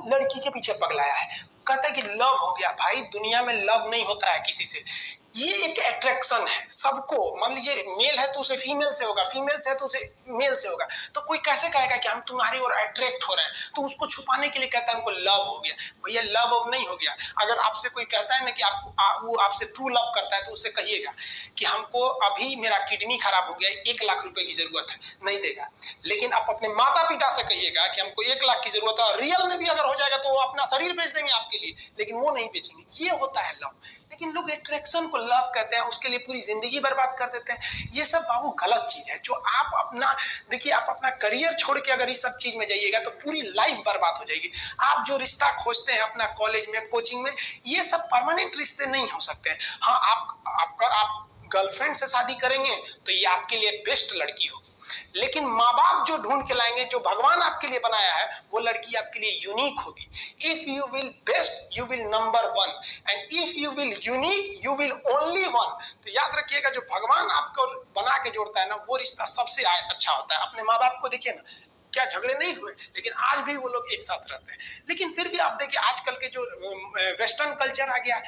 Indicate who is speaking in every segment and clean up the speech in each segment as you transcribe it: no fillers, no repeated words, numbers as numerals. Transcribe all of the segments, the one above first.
Speaker 1: लड़की के पीछे पगलाया है, कहता है कि लव हो गया। भाई दुनिया में लव नहीं होता है किसी से, ये एक अट्रैक्शन है सबको। मान लीजिए मेल है तो उसे फीमेल से होगा, फीमेल से है तो उसे मेल से होगा। तो कोई कैसे कहेगा कि हम तुम्हारी ओर अट्रैक्ट हो रहे हैं, तो उसको छुपाने के लिए कहता है हमको लव हो गया। भैया लव अब नहीं हो गया। अगर आपसे कोई कहता है ना कि वो आपसे ट्रू लव करता है, तो उससे कहिएगा कि हमको अभी मेरा किडनी खराब हो गया, 1 लाख रुपए की जरूरत है, नहीं देगा। लेकिन आप अपने माता पिता से कहिएगा कि हमको 1 लाख की जरूरत है, और रियल में भी अगर हो जाएगा तो वो अपना शरीर बेच देंगे आपके लिए, लेकिन वो नहीं बेचेंगे। ये होता है लव। लेकिन लोग अट्रैक्शन को लव कहते हैं, उसके लिए पूरी जिंदगी बर्बाद कर देते हैं। ये सब बाबू गलत चीज है। जो आप अपना देखिए, आप अपना करियर छोड़ के अगर इस सब चीज में जाइएगा तो पूरी लाइफ बर्बाद हो जाएगी। आप जो रिश्ता खोजते हैं अपना कॉलेज में, कोचिंग में, ये सब परमानेंट रिश्ते नहीं हो सकते। हाँ, आप गर्लफ्रेंड से शादी करेंगे तो ये आपके लिए बेस्ट लड़की होगी, लेकिन माँ बाप जो ढूंढ के लाएंगे, जो भगवान आपके लिए बनाया है, वो लड़की आपके लिए यूनिक होगी। If you will best you will number 1, and if you will unique you will only 1। तो याद रखिएगा, जो भगवान आपको बना के जोड़ता है ना, वो रिश्ता सबसे अच्छा होता है। अपने माँ बाप को देखिए ना, क्या झगड़े नहीं हुए, लेकिन आज भी वो लोग एक साथ रहते हैं। लेकिन फिर भी आप देखिए आजकल के जो वेस्टर्न कल्चर आ गया,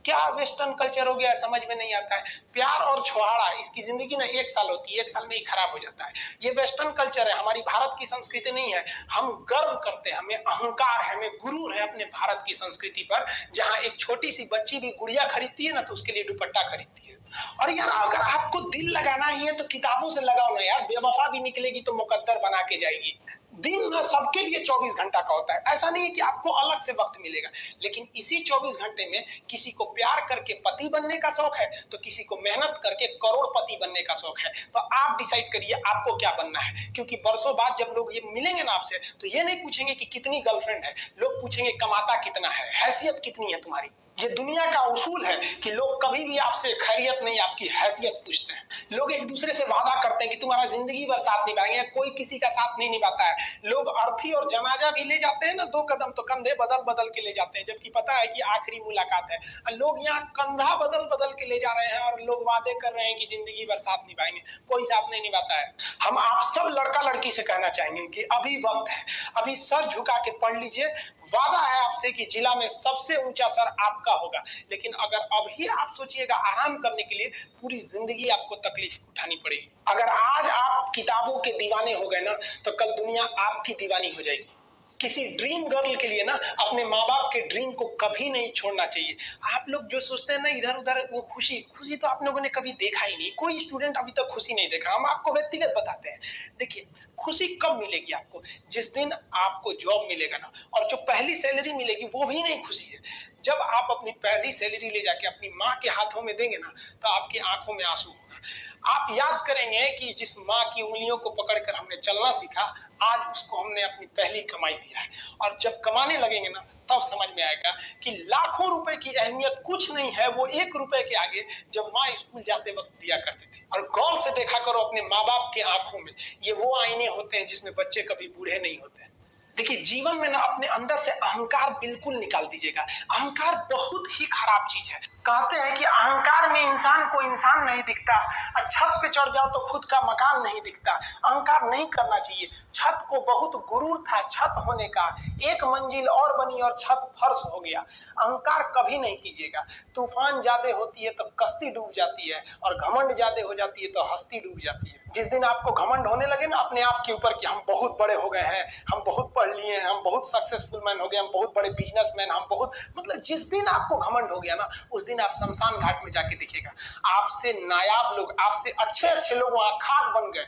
Speaker 1: क्या वेस्टर्न कल्चर हो गया समझ में नहीं आता है। प्यार और छुहाड़ा, इसकी जिंदगी ना 1 साल होती है, 1 साल में ही खराब हो जाता है। ये वेस्टर्न कल्चर है, हमारी भारत की संस्कृति नहीं है। हम गर्व करते हैं, हमें अहंकार है, हमें गुरूर है अपने भारत की संस्कृति पर। जहां एक छोटी सी बच्ची भी गुड़िया खरीदती है ना, तो उसके लिए दुपट्टा खरीदती है। और यार अगर आपको दिल लगाना ही है तो किताबों से लगाओ ना यार। बेवफा भी निकलेगी तो मुकद्दर बना के जाएगी। दिन ना सबके लिए 24 घंटा का होता है। ऐसा नहीं है कि आपको अलग से वक्त मिलेगा, लेकिन इसी 24 घंटे में किसी को प्यार करके पति बनने का शौक है, तो किसी को मेहनत करके करोड़पति बनने का शौक है। तो आप डिसाइड करिए आपको क्या बनना है। क्योंकि बरसों बाद जब लोग ये मिलेंगे ना आपसे, तो ये नहीं पूछेंगे कि कितनी गर्लफ्रेंड है, लोग पूछेंगे कमाता कितना है, हैसियत कितनी है तुम्हारी। ये दुनिया का उसूल है कि लोग कभी भी आपसे खैरियत नहीं, आपकी हैसियत पूछते हैं। लोग एक दूसरे से वादा करते हैं कि तुम्हारा जिंदगी भर साथ निभाएंगे, कोई किसी का साथ नहीं निभाता है। लोग अर्थी और जनाजा भी ले जाते हैं ना 2 कदम, तो कंधे बदल बदल के ले जाते हैं, जबकि पता है कि आखिरी मुलाकात है। और लोग यहाँ कंधा बदल बदल के ले जा रहे हैं और लोग वादे कर रहे हैं कि जिंदगी भर साथ निभाएंगे, कोई साथ नहीं निभाता है। हम आप सब लड़का लड़की से कहना चाहेंगे कि अभी वक्त है, अभी सर झुका के पढ़ लीजिए। वादा है आपसे कि जिला में सबसे ऊंचा सर आपका होगा। लेकिन अगर अभी आप सोचिएगा आराम करने के लिए, पूरी जिंदगी आपको तकलीफ उठानी पड़ेगी। अगर आज आप किताबों के दीवाने हो गए ना, तो कल दुनिया आपकी दीवानी हो जाएगी। किसी ड्रीम गर्ल के लिए ना अपने माँ बाप के ड्रीम को कभी नहीं छोड़ना चाहिए। आप लोग जो सोचते हैं ना इधर उधर, वो खुशी तो आप लोगों ने कभी देखा ही नहीं। कोई स्टूडेंट अभी तक खुशी नहीं देखा। हम आपको व्यक्तिगत बताते हैं। देखिए खुशी कब मिलेगी आपको, जिस दिन आपको जॉब मिलेगा ना, और जो पहली सैलरी मिलेगी वो भी नहीं खुशी है। जब आप अपनी पहली सैलरी ले जाके अपनी माँ के हाथों में देंगे ना, तो आपकी आंखों में आंसू होगा। आप याद करेंगे कि जिस माँ की उंगलियों को पकड़कर हमने चलना सीखा, आज उसको हमने अपनी पहली कमाई दिया है। और जब कमाने लगेंगे ना, तब समझ में आएगा कि लाखों रुपए की अहमियत कुछ नहीं है, वो 1 रुपए के आगे, जब माँ स्कूल जाते वक्त दिया करती थी। और गौर से देखा करो अपने माँ बाप के आंखों में, ये वो आईने होते हैं जिसमें बच्चे कभी बूढ़े नहीं होते। देखिए जीवन में ना अपने अंदर से अहंकार बिल्कुल निकाल दीजिएगा। अहंकार बहुत ही खराब चीज है। कहते हैं कि अहंकार में इंसान को इंसान नहीं दिखता, और छत पे चढ़ जाओ तो खुद का मकान नहीं दिखता। अहंकार नहीं करना चाहिए। छत को बहुत गुरूर था छत होने का, 1 मंजिल और बनी और छत फर्श हो गया। अहंकार कभी नहीं कीजिएगा। तूफान ज्यादा होती है तो कश्ती डूब जाती है, और घमंड ज्यादा हो जाती है तो हस्ती डूब जाती है। जिस दिन आपको घमंड होने लगे ना अपने आप के ऊपर कि हम बहुत बड़े हो गए हैं, हम बहुत पढ़ लिए हैं, हम बहुत सक्सेसफुल मैन हो गए, हम बहुत बड़े बिजनेसमैन, हम बहुत, मतलब जिस दिन आपको घमंड हो गया ना, उस दिन आप शमशान घाट में जाके देखिएगा, आपसे नायाब लोग, आपसे अच्छे अच्छे लोग वहां खाक बन गए।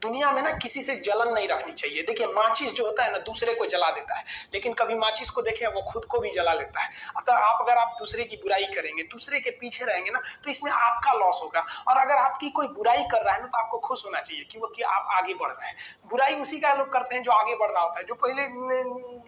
Speaker 1: दुनिया में ना किसी से जलन नहीं रखनी चाहिए। देखिए माचिस जो होता है ना, दूसरे को जला देता है, लेकिन कभी माचिस को देखे वो खुद को भी जला लेता है। अतः अगर आप दूसरे की बुराई करेंगे, दूसरे के पीछे रहेंगे ना, तो इसमें आपका लॉस होगा। और अगर आपकी कोई बुराई कर रहा है ना, तो आपको खुश होना चाहिए कि आप आगे बढ़ रहे हैं। बुराई उसी का लोग करते हैं जो आगे बढ़ रहा होता है। जो पहले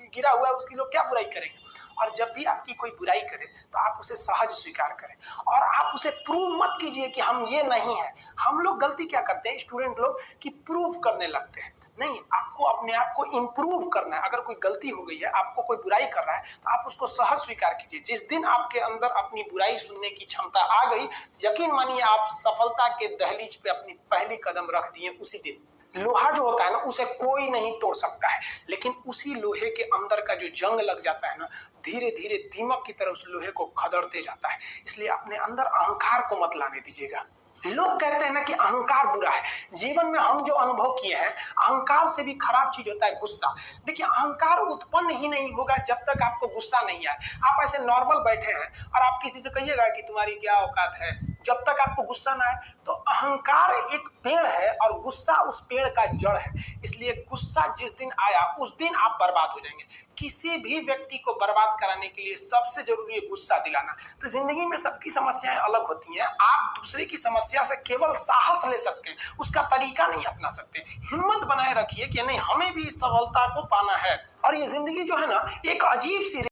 Speaker 1: गिरा हुआ है उसकी लोग क्या बुराई करेंगे। और जब भी आपकी कोई बुराई करे तो आप उसे सहज स्वीकार करें, और आप उसे प्रूव मत कीजिए कि हम ये नहीं है। हम लोग गलती क्या करते हैं स्टूडेंट लोग, कि प्रूव करने लगते हैं। नहीं, आपको अपने आप को इंप्रूव करना है। अगर कोई गलती हो गई है, आपको कोई बुराई कर रहा है, तो आप उसको सहज स्वीकार कीजिए। जिस दिन आपके अंदर अपनी बुराई सुनने की क्षमता आ गई, यकीन मानिए आप सफलता के दहलीज पे अपनी पहली कदम रख दिए उसी दिन। लोहा जो होता है ना उसे कोई नहीं तोड़ सकता है, लेकिन उसी लोहे के अंदर का जो जंग लग जाता है ना, धीरे धीरे दीमक की तरह उस लोहे को खदड़ते जाता है। इसलिए अपने अंदर अहंकार को मत लाने दीजिएगा। लोग कहते हैं ना कि अहंकार बुरा है। जीवन में हम जो अनुभव किए हैं, अहंकार से भी खराब चीज होता है गुस्सा। देखिए, अहंकार उत्पन्न ही नहीं होगा जब तक आपको गुस्सा नहीं आए। आप ऐसे नॉर्मल बैठे हैं और आप किसी से कहिएगा कि तुम्हारी क्या औकात है, जब तक आपको गुस्सा ना आए। तो अहंकार एक पेड़ है और गुस्सा उस पेड़ का जड़ है। इसलिए गुस्सा जिस दिन आया उस दिन आप बर्बाद हो जाएंगे। किसी भी व्यक्ति को बर्बाद कराने के लिए सबसे जरूरी है गुस्सा दिलाना। तो जिंदगी में सबकी समस्याएं अलग होती हैं। आप दूसरे की समस्या से केवल साहस ले सकते हैं, उसका तरीका नहीं अपना सकते। हिम्मत बनाए रखिए कि नहीं, हमें भी इस सफलता को पाना है। और ये जिंदगी जो है ना, एक अजीब सी